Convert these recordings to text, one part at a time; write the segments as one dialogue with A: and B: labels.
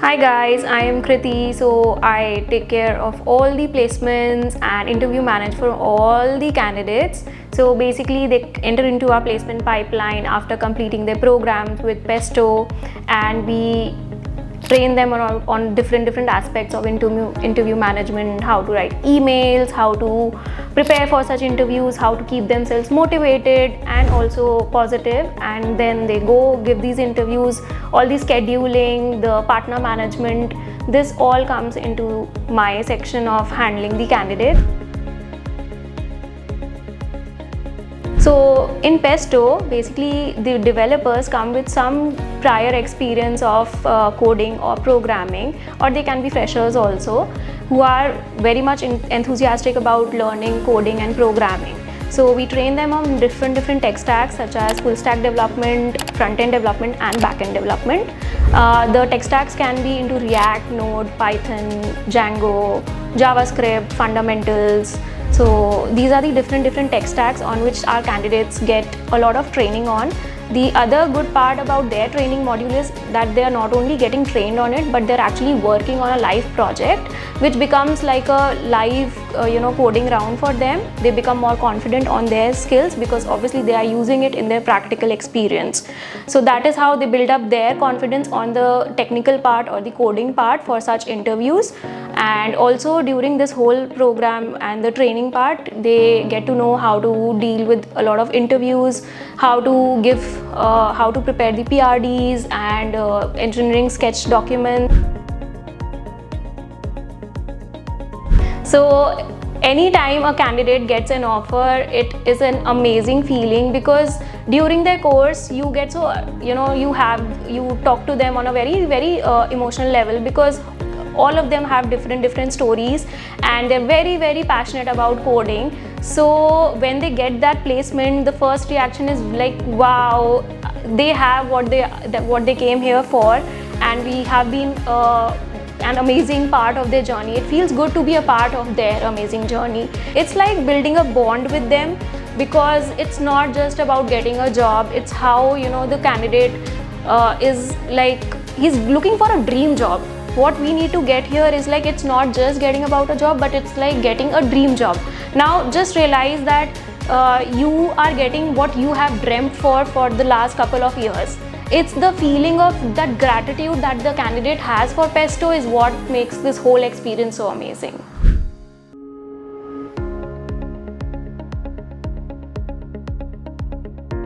A: Hi guys, I am Kriti. So I take care of all the placements and interview manage for all the candidates. So basically they enter into our placement pipeline after completing their programs with Pesto, and we train them on different aspects of interview management, how to write emails, how to prepare for such interviews, how to keep themselves motivated and also positive, and then they go give these interviews. All the scheduling, the partner management, this all comes into my section of handling the candidate. So in Pesto, basically the developers come with some prior experience of coding or programming, or they can be freshers also, who are very much enthusiastic about learning coding and programming. So we train them on different tech stacks such as full stack development, front-end development and back-end development. The tech stacks can be into React, Node, Python, Django, JavaScript, fundamentals. So these are the different tech stacks on which our candidates get a lot of training on. The other good part about their training module is that they are not only getting trained on it, but they're actually working on a live project, which becomes like a live coding round for them. They become more confident on their skills because obviously they are using it in their practical experience. So that is how they build up their confidence on the technical part or the coding part for such interviews. And also during this whole program and the training part, they get to know how to deal with a lot of interviews, how to prepare the PRDs and engineering sketch documents. So anytime a candidate gets an offer, it is an amazing feeling because during their course you get you talk to them on a very emotional level, because all of them have different stories and they're very passionate about coding. So when they get that placement, the first reaction is like, wow, they have what they came here for, and we have been an amazing part of their journey. It feels good to be a part of their amazing journey. It's like building a bond with them, because it's not just about getting a job. It's how the candidate is like, he's looking for a dream job. What we need to get here is like, it's not just getting about a job, but it's like getting a dream job. Now just realize that you are getting what you have dreamt for the last couple of years. It's the feeling of that gratitude that the candidate has for Pesto is what makes this whole experience so amazing.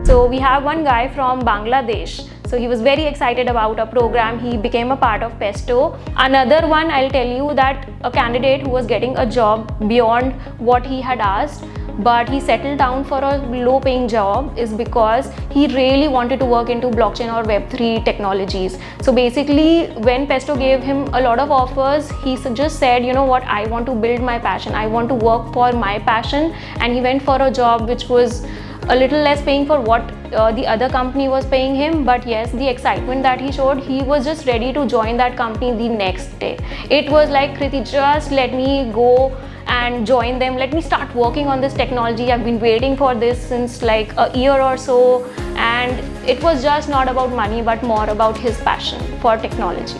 A: So we have one guy from Bangladesh. So he was very excited about a program. He became a part of Pesto. Another one, I'll tell you that a candidate who was getting a job beyond what he had asked, but he settled down for a low paying job, is because he really wanted to work into blockchain or Web3 technologies. So basically when Pesto gave him a lot of offers, he just said, you know what, I want to build my passion. I want to work for my passion. And he went for a job which was a little less paying for what the other company was paying him, but yes, the excitement that he showed, he was just ready to join that company the next day. It was like, Kriti, just let me go and join them. Let me start working on this technology. I've been waiting for this since like a year or so. And it was just not about money, but more about his passion for technology.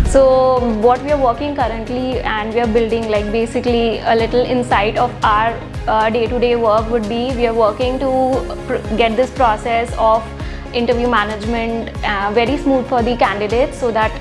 A: So what we are working currently, and we are building like basically a little insight of our day-to-day work would be, we are working to get this process of interview management very smooth for the candidates, so that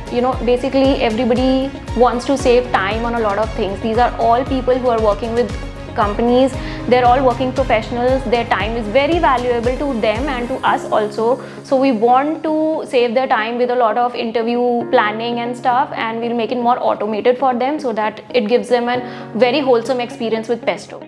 A: basically everybody wants to save time on a lot of things. These are all people who are working with companies. They're all working professionals. Their time is very valuable to them and to us also. So we want to save their time with a lot of interview planning and stuff, and we'll make it more automated for them so that it gives them a very wholesome experience with Pesto.